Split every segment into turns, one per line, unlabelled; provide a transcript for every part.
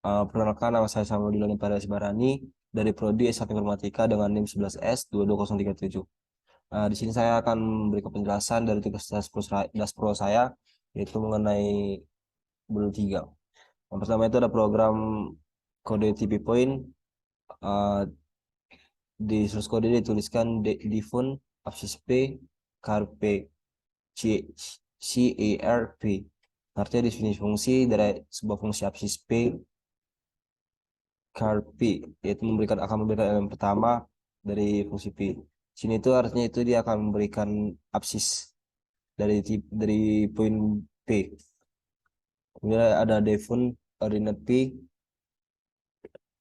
Perkenalkan, nama saya Samuel Dilani Parasibarani dari Prodi S1 Informatika dengan NIM 11S 22037. Di sini saya akan memberikan penjelasan dari tugas Daspro saya, yaitu mengenai modul 3. Yang pertama itu ada program kode TP Point. Uh, di source kode dituliskan Difun absis P carpe CARP. Artinya definisi fungsi dari sebuah fungsi absis P carp, yaitu akan memberikan elemen pertama dari fungsi P. Sini itu artinya itu dia akan memberikan absis dari poin P. Kemudian ada defun ordinate P.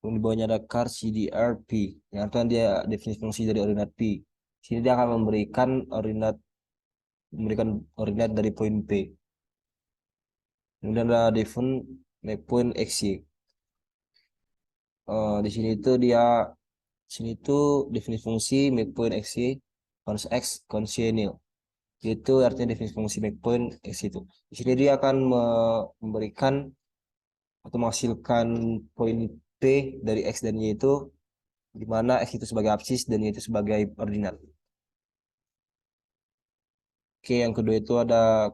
Kemudian di bawahnya ada char CDR P. Yang artinya dia definisi fungsi dari ordinate P. Sini dia akan memberikan ordinate dari poin P. Kemudian ada defun make point XY. Di sini itu definisi fungsi make point XY cons X conditional. Itu artinya definisi fungsi make point X itu. Di sini dia akan memberikan atau menghasilkan poin P dari X dan Y itu, di mana X itu sebagai absis dan Y itu sebagai ordinat. Oke, yang kedua itu ada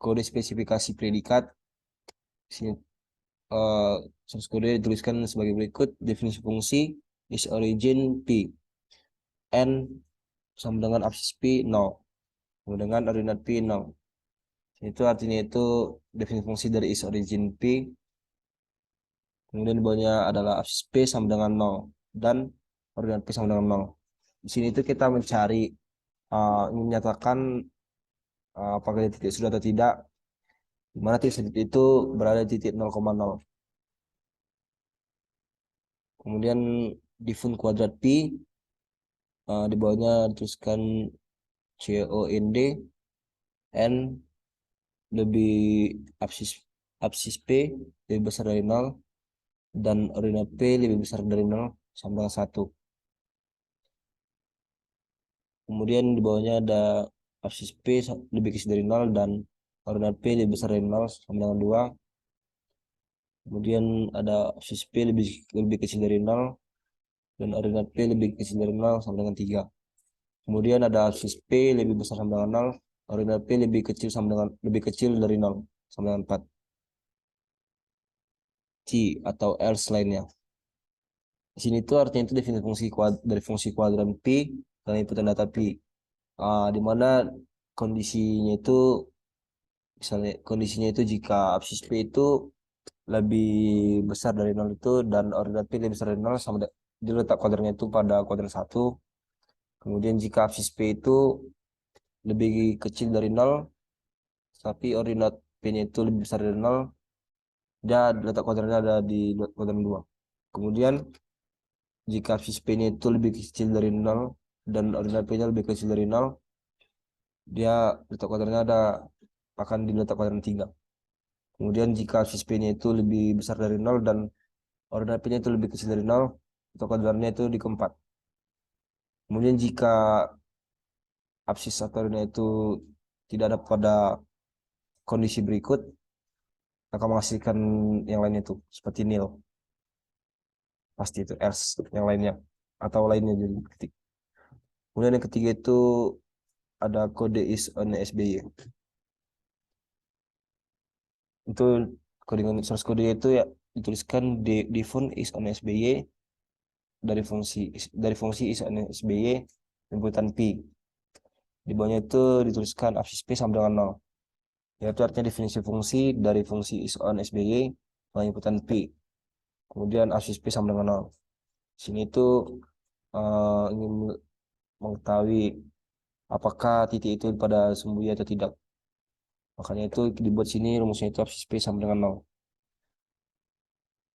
kode spesifikasi predikat. Di sini source kode dituliskan sebagai berikut: definisi fungsi is origin P n sama dengan absis P 0 sama dengan ordinat P 0. Itu artinya itu definisi fungsi dari is origin P. Kemudian di bawahnya adalah absis P sama dengan 0 dan ordinat P sama dengan 0. Di sini itu kita mencari menyatakan apakah dia titik sudah atau tidak, di mana titik itu berada di titik 0,0. Kemudian di fun kuadrat P, di bawahnya dituliskan COND N lebih absis P lebih besar dari 0 dan ordinat P lebih besar dari 0 sama dengan 1. Kemudian di bawahnya ada absis P lebih kecil dari 0 dan ordinat P lebih besar dari 0 sama dengan 2. Kemudian ada absis P lebih kecil dari 0 dan ordinat P lebih kecil dari 0 sama dengan 3. Kemudian ada absis P lebih besar sama dengan 0, ordinat P lebih kecil dari 0 sama dengan 4. C atau else lainnya. Di sini tuh artinya itu definisi dari fungsi kuadran P dan inputan data P. Di mana kondisinya itu jika absis P itu lebih besar dari 0 itu dan ordinat P lebih besar dari 0 sama dia letak kuadrannya itu pada kuadran 1. Kemudian jika absis P itu lebih kecil dari 0 tapi ordinat P-nya itu lebih besar dari 0, dia letak kuadrannya ada di kuadran 2. Kemudian jika absis P-nya itu lebih kecil dari 0 dan ordinat P-nya lebih kecil dari 0, dia letak kuadrannya akan di letak kuadran 3. Kemudian jika absis P-nya itu lebih besar dari 0 dan ordinat P-nya itu lebih kecil dari 0, letak kuadrannya itu di keempat. Kemudian jika absis atau ordinat itu tidak ada pada kondisi berikut, akan menghasilkan yang lain itu seperti nil. Pasti itu else yang lainnya atau lainnya jadi ketik. Kemudian yang ketiga itu ada kode is on SBY. Itu source kode itu ya dituliskan defun is on SBY dari fungsi is on SBY inputan P. Di bawahnya itu dituliskan absis P sama dengan 0. Yaitu artinya definisi fungsi dari fungsi is on SBY dengan inputan P. Kemudian absis P sama dengan 0. Sini itu ingin mengetahui apakah titik itu pada sembunyi atau tidak. Makanya itu dibuat sini rumusnya itu absis P sama dengan 0.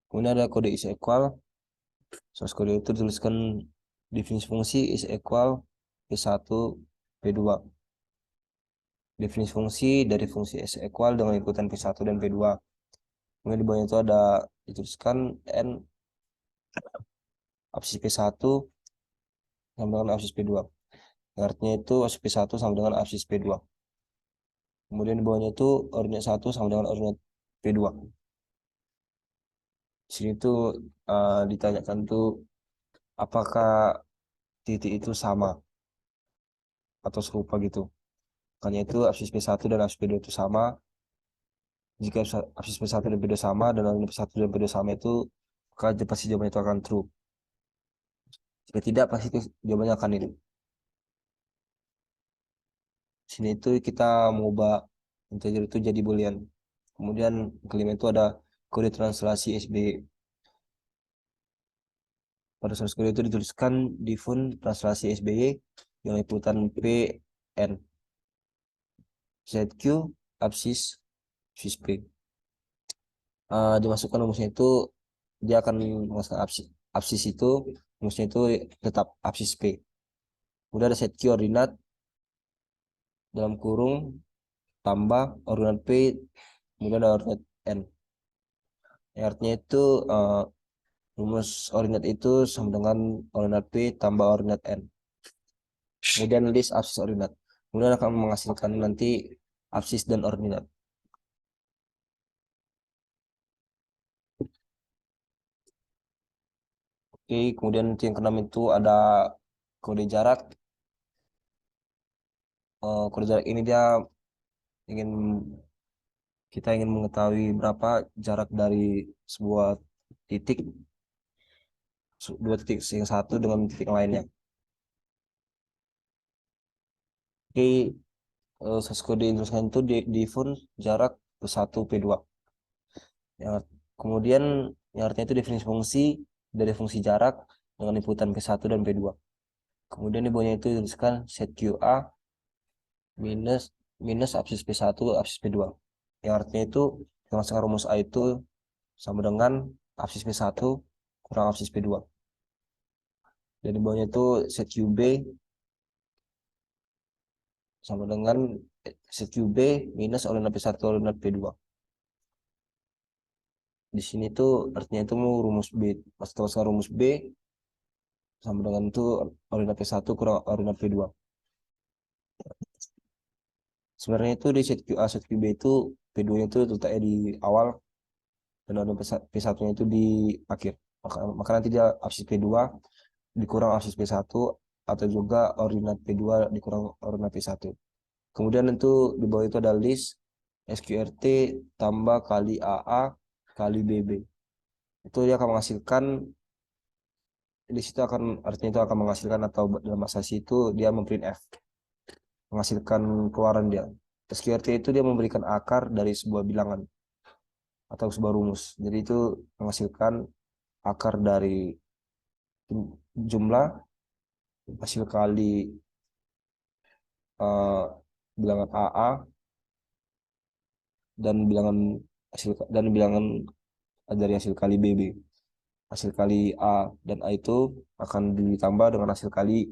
Kemudian ada kode is equal. Source kode itu tuliskan definisi fungsi is equal P1 P2. Definisi fungsi dari fungsi is equal dengan ikutan P1 dan P2. Kemudian di bawahnya itu ada dituliskan N absis P1 sama dengan absis P2. Artinya itu absis P1 sama dengan absis P2. Kemudian di bawahnya itu ordinat 1 sama dengan ordinat P2. Di sini tuh ditanyakan tuh apakah titik itu sama atau serupa gitu. Makanya itu absis P1 dan absis P2 itu sama. Jika absis P1 dan P2 sama dan nilai P1 dan P2 sama itu, maka pasti jawabannya itu akan true. Jika tidak, pasti itu jawabannya akan ini. Sini itu kita mengubah integer itu jadi boolean. Kemudian kelima itu ada kode translasi SBY. Pada source code itu dituliskan diffun translasi SBY yang liputan PN ZQ absis absis P. Dimasukkan rumusnya itu dia akan memasukkan absis itu rumusnya itu tetap absis P. Kemudian ada set Q ordinat dalam kurung tambah ordinat P, kemudian ada ordinat N. Yang artinya itu rumus ordinat itu sama dengan ordinat P tambah ordinat N. Kemudian list absis ordinat. Kemudian akan menghasilkan nanti absis dan ordinat. Oke, kemudian yang keenam itu ada kode jarak. Kode jarak ini dia ingin kita ingin mengetahui berapa jarak dari sebuah titik, dua titik yang satu dengan titik yang lainnya. Oke, source code instruction itu di fun jarak P1, P2. Ya, kemudian yang artinya itu definisi fungsi dari fungsi jarak dengan inputan P1 dan P2. Kemudian di bawahnya itu dituliskan set QA minus minus absis P1 absis P2. Yang artinya itu yang rumus A itu sama dengan absis P1 kurang absis P2. Dan di bawahnya itu set QB sama dengan set QB minus ordinat P1 ordinat P2. Di sini tuh artinya itu mau rumus B, maksudnya rumus B sama dengan itu ordinat P1 kurang ordinat P2. Sebenarnya itu di set QA set QB itu P2-nya itu letaknya di awal dan ordinat P1-nya itu di akhir. Maka nanti dia absis P2 dikurang absis P1 atau juga ordinat P2 dikurang ordinat P1. Kemudian itu di bawah itu ada list SQRT tambah kali AA kali BB. Itu dia akan menghasilkan di situ akan artinya itu akan menghasilkan atau dalam bahasa C itu dia memprint F, menghasilkan keluaran dia. SQRT itu dia memberikan akar dari sebuah bilangan atau sebuah rumus. Jadi itu menghasilkan akar dari jumlah hasil kali eh, bilangan AA dan bilangan bilangan dari hasil kali BB. Hasil kali A dan A itu akan ditambah dengan hasil kali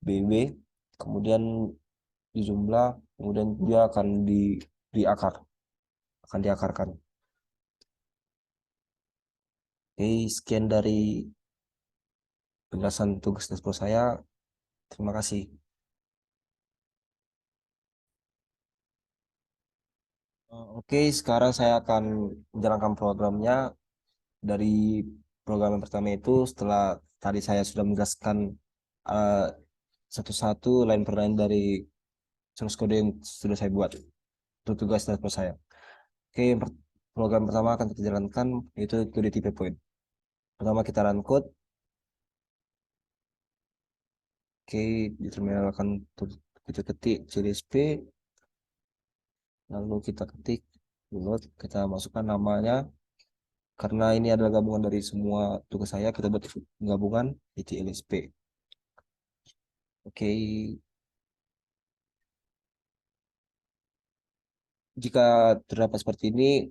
BB, kemudian dijumlah, kemudian dia akan diakar, akan diakarkan. Oke, sekian dari penjelasan tugas dasar saya. Terima kasih. Oke, sekarang saya akan menjalankan programnya. Dari program yang pertama itu setelah tadi saya sudah menjelaskan eh, satu-satu line per line dari source code yang sudah saya buat untuk tugas dan saya. Oke, program pertama akan kita jalankan yaitu to the tipe point. Pertama kita run code. Oke, di terminal akan kita ketik CDSP, lalu kita ketik download, kita masukkan namanya. Karena ini adalah gabungan dari semua tugas saya, kita buat gabungan ITLSP. Oke, jika terdapat seperti ini,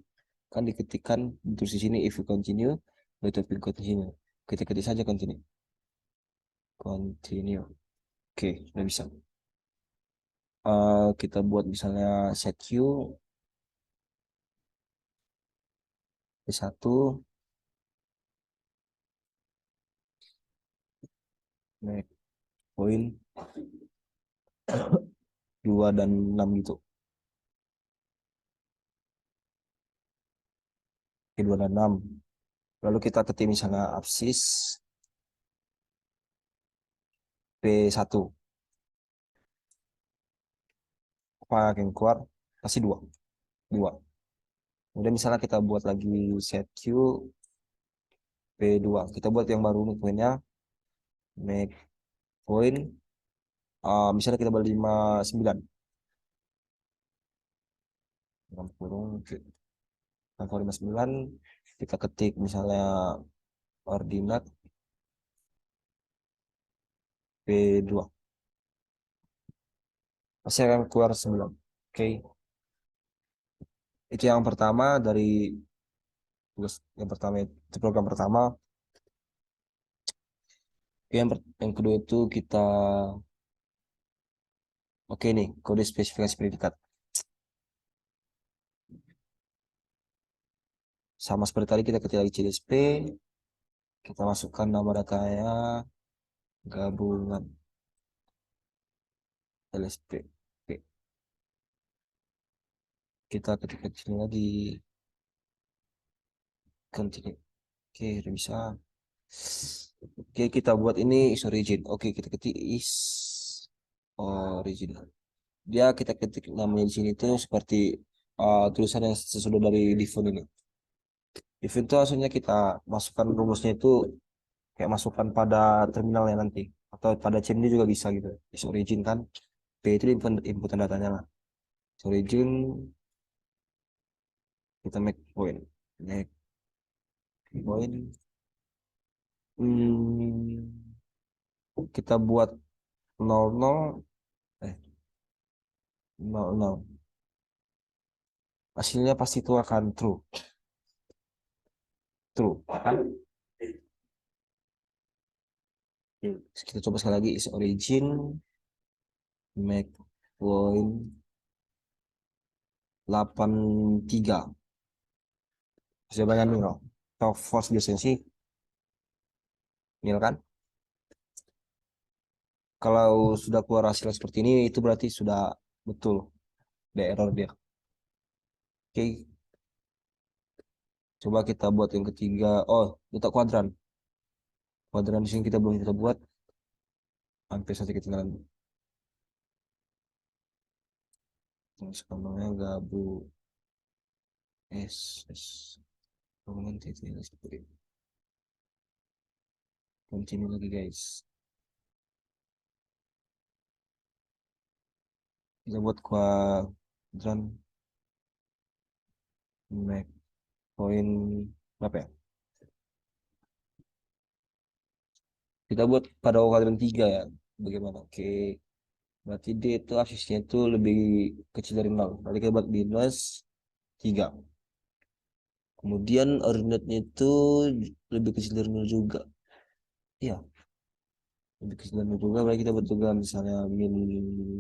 kan diketikkan di sini if you continue, method will continue. Kita ketik saja continue. Continue. Oke, sudah bisa. Kita buat misalnya set Q P1, make point 2 dan 6 gitu. Oke, 2 dan 6. Lalu kita ketik misalnya absis P1. Apa yang keluar? Pasti 2. 2. Kemudian misalnya kita buat lagi set Q P2. Kita buat yang baru nih poinnya. Make point. Misalnya kita buat 59. 60. Oke. 59. Kita ketik misalnya ordinat P2. Pasti akan keluar 9. Oke. Itu yang pertama dari tugas yang pertama itu program pertama. Yang kedua itu kita oke nih kode spesifikasi predikat sama seperti tadi kita ketik lagi CDSP, kita masukkan nama datanya gabungan LSP. Oke, kita ketik di sini lagi continue. Oke, udah bisa. Oke, kita buat ini is origin. Oke, kita ketik is origin. Dia kita ketik namanya di sini tuh seperti tulisan yang sesudah dari default ini. Default itu maksudnya kita masukkan rumusnya itu kayak masukkan pada terminalnya nanti atau pada CMD juga bisa gitu. Is origin kan. P itu inputan datanya lah. Is origin kita make point. Make point. Hmm, kita buat 00 eh 00. Hasilnya pasti itu akan true. True, kan? Kita coba sekali lagi is origin make point 83. Bisa banyak nih loh. Atau false biasanya sih nil kan? Kalau sudah keluar hasil seperti ini itu berarti sudah betul ada error dia. Oke, coba kita buat yang ketiga. Oh, letak kuadran. Kuadran di sini kita belum kita buat. Hampir saja ketinggalan. Terus namanya gabung S. Kemudian titik seperti ini. Continue lagi guys. Kita buat kuadran make point berapa ya? Kita buat pada kuadran 3 ya. Bagaimana? Oke. Berarti D itu aksisnya itu lebih kecil dari 0. Berarti kita buat minus 3. Kemudian ordinatnya itu lebih kecil dari 0 juga. Iya, lebih kecil dari 0 juga. Berarti kita buat juga misalnya min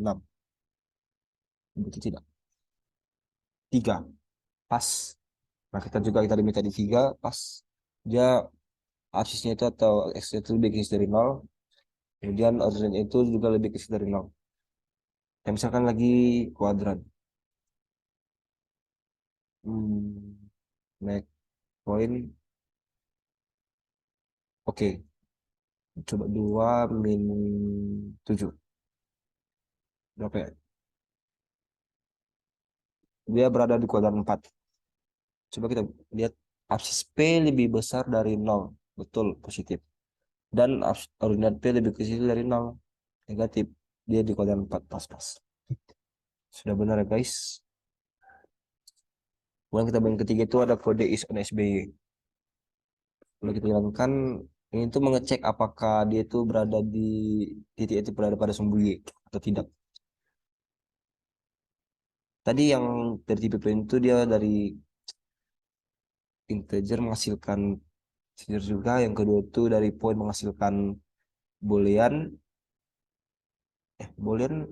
6. Betul tidak? 3. Pas. Nah, kita diminta di 3. Pas. Dia aksisnya itu atau X-nya itu lebih kecil dari 0. Kemudian ordinatnya itu juga lebih kecil dari 0. Ya, misalkan lagi kuadran. Make point. Oke. Coba 2 min 7. Berapa ya? Dia berada di kuadran 4. Coba kita lihat absis P lebih besar dari 0. Betul, positif. Dan ordinat P lebih kecil dari 0. Negatif. Dia di kuadran 4 pas-pas. Sudah benar ya guys. Kemudian kita bagian ketiga itu ada kode is on SBY. Kalau kita hilangkan, ini tuh mengecek apakah dia itu berada di titik itu berada pada sumbu Y atau tidak. Tadi yang dari tipe print itu dia dari integer menghasilkan integer juga. Yang kedua itu dari point menghasilkan boolean. Boolean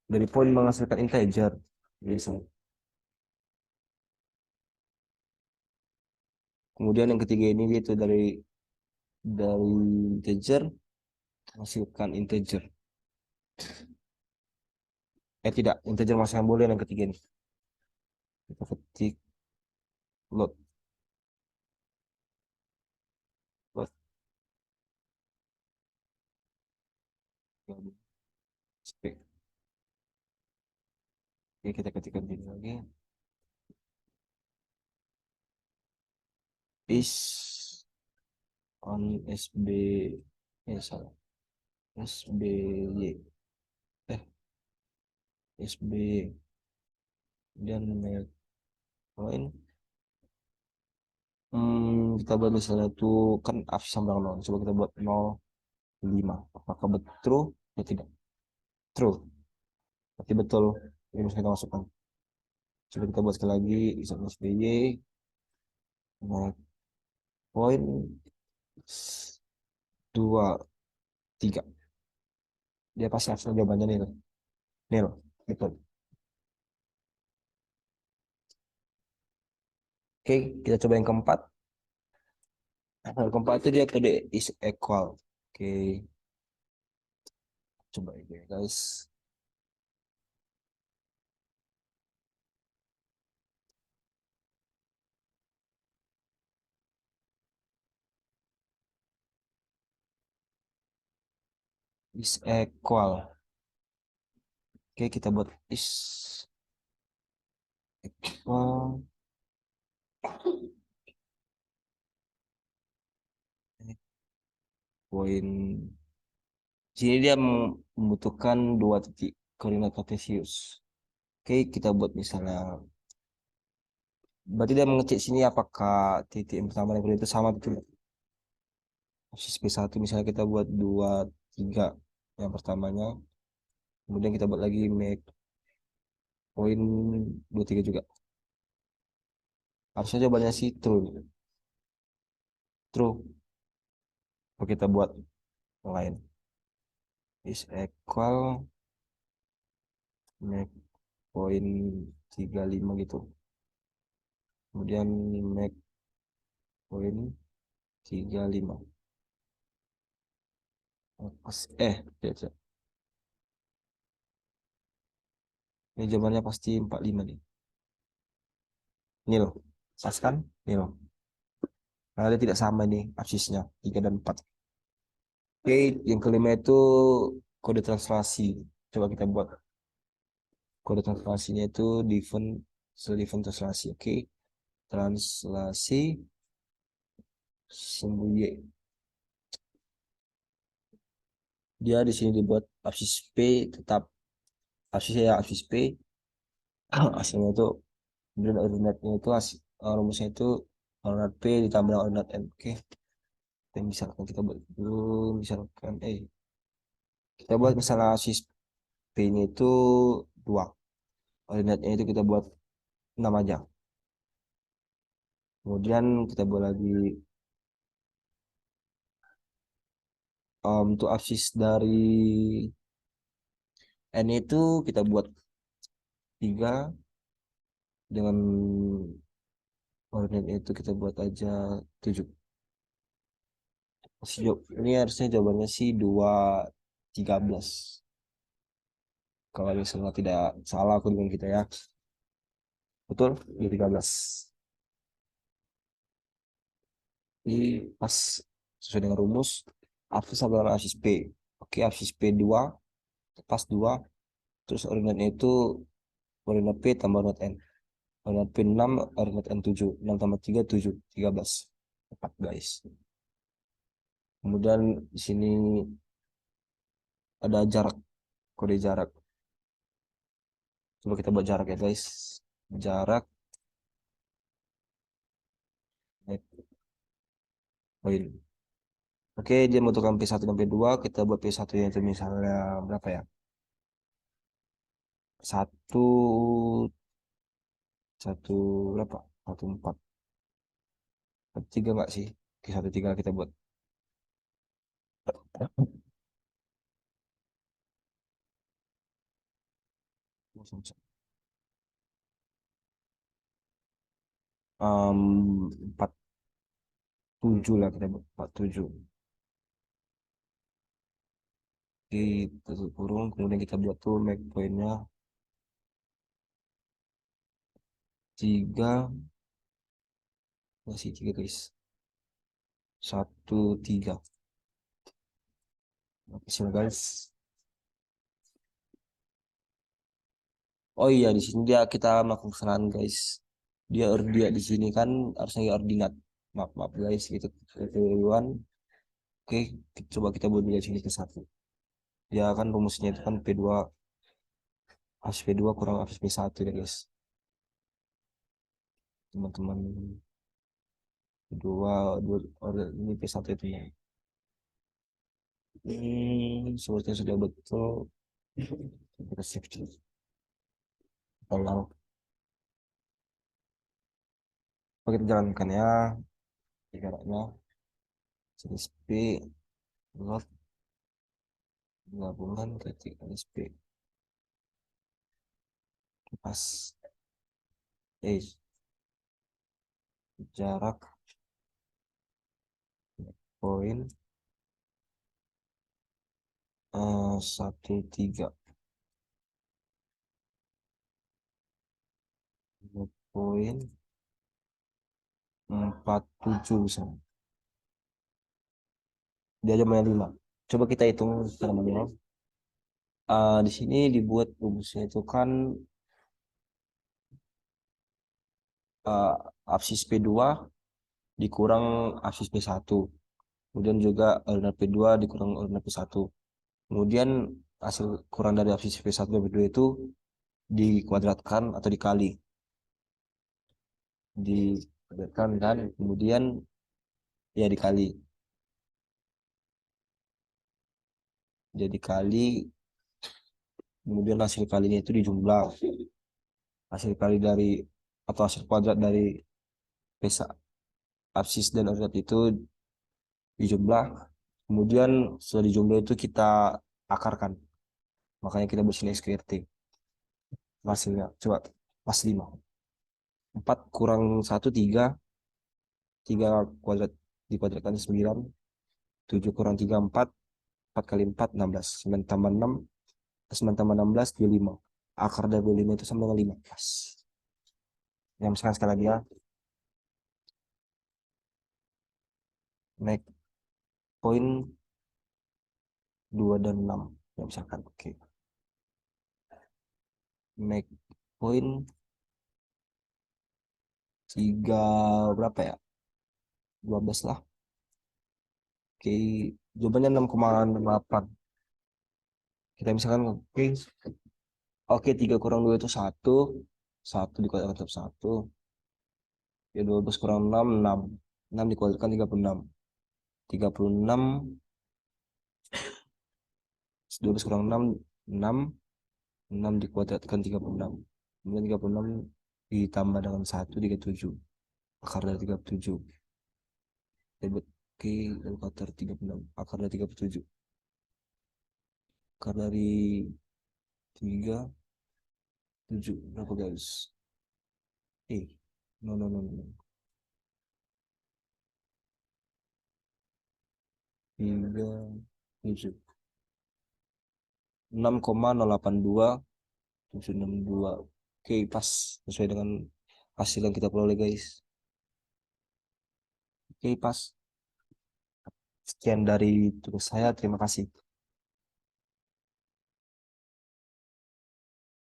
dari point menghasilkan integer. Biasa. Kemudian yang ketiga ini dia itu dari integer menghasilkan integer. Tidak, integer menghasilkan boolean yang ketiga ini. Kita ketik load. Oke, kita ketikkan ini lagi. Is on SB, salah, SBY, eh SB dan main. Kita buat misalnya tuh kan absis sama dengan 0. Coba kita buat 0,5. Apakah betul ya tidak? True. Berarti betul. Ini harus kita masukkan. Coba kita buat sekali lagi. Is on SBY. Nah, poin 2, 3. Dia pasti absen jawabannya nil. Nil. Betul. Oke, kita coba yang keempat. Yang keempat itu dia kode is equal. Oke, coba ini guys. Is equal. Oke, kita buat is equal. Poin. Sini dia membutuhkan 2 titik koordinat kartesius. Oke, kita buat misalnya. Berarti dia mengecek sini apakah titik yang pertama dan kedua itu sama betul. Absis P1 misalnya kita buat 2, 3 yang pertamanya. Kemudian kita buat lagi make poin 2, 3 juga. Harusnya jawabannya sih true. True. Oke, kita buat yang lain. Is equal make poin 35 gitu. Kemudian make poin 35. Ya, ya. Ini jawabannya pasti 45 nih. Nil. Pas kan? Nil. Karena dia tidak sama nih absisnya 3 dan 4. Oke, yang kelima itu kode translasi. Coba kita buat kode translasinya itu different translasi. Oke, translasi sumbu Y. Dia di sini dibuat absis P tetap absisnya ya absis P. Hasilnya itu kemudian ordinatnya itu rumusnya itu ordinat P ditambah ordinat N. Oke, dan misalkan kita buat dulu misalkan kita buat misalnya absis P-nya itu 2. Ordinatnya itu kita buat 6 aja. Kemudian kita buat lagi untuk absis dari N itu kita buat 3 dengan ordinatnya itu kita buat aja 7. Ini harusnya jawabannya sih 2, 13. Kalau misalnya tidak salah aku dengan kita ya. Betul? 2, 13. Ini pas sesuai dengan rumus. Absis sama dengan absis P. Oke, absis P 2. Pas 2. Terus ordinatnya itu ordinat P tambah ordinat N. Ordinat P 6, ordinat N 7. 6 tambah 3, 7. 13. Tepat guys. Kemudian di sini ada jarak. Kode jarak. Coba kita buat jarak ya guys. Jarak. Poin. Oke, dia membutuhkan P1 dan P2. Kita buat P1 itu misalnya berapa ya? 1, 1 berapa? 1, 4. 3 enggak sih? Oke, 1, 3 kita buat. Um, 47 lah kita buat. 47. Oke, tutup kurung. Kemudian kita buat tuh make pointnya 3. Masih 3 guys. 1, 3. Oke, guys. Oh iya, di sini dia kita melakukan kesalahan guys. Dia di sini kan harusnya ordinat. Maaf, maaf guys, gitu kekeliruan. Oke, coba kita buat dari sini ke satu. Ya kan rumusnya itu kan P2 plus P2 kurang plus P1 ya guys. Teman-teman dua ini P1 itu ya. Sepertinya sudah betul. Kita save dulu. Tolong. Oke, kita jalankan ya. Ibaratnya jenis P lot gabungan ketik SP pas jarak poin 1 3 poin 47 misalnya. Dia aja main 5. Coba kita hitung secara manual. Di sini dibuat rumusnya itu kan uh, absis P2 dikurang absis P1. Kemudian juga ordinat P2 dikurang ordinat P1. Kemudian hasil kurang dari absis P1 dan P2 itu dikuadratkan atau dikuadratkan kan, kemudian ya dikali, kemudian hasil kalinya itu dijumlah. Hasil kali dari atau hasil kuadrat dari pesa absis dan ordinat itu dijumlah. Kemudian setelah dijumlah itu kita akarkan. Makanya kita buat sini SQRT. Hasilnya coba pas 5. 4 kurang 1 3. 3 kuadrat dikuadratkan 9. 7 kurang 3 4. 4 kali 4 16. 9 tambah 6. 9 tambah 16 25. Akar dari 25 itu sama dengan 15. Yang misalkan sekali lagi ya. Naik poin 2 dan 6. Ya misalkan oke. Make poin 3 berapa ya? 12 lah. Oke, jawabannya 6,8. Kita misalkan oke. Oke, 3 kurang 2 itu 1. 1 dikuadratkan tetap 1. Ya 12 kurang 6 6. 6 dikuadratkan 36. 36 12 kurang 6 6. 6 dikuadratkan 36. Kemudian 36 ditambah dengan 1 37. Akar dari 37. Oke, kalkulator 36. Akar dari 37. Akar dari 3 7 berapa guys? No no no no. 3 7 6,082 762. Oke, pas sesuai dengan hasil yang kita peroleh guys. Oke, pas. Sekian dari tugas saya. Terima kasih.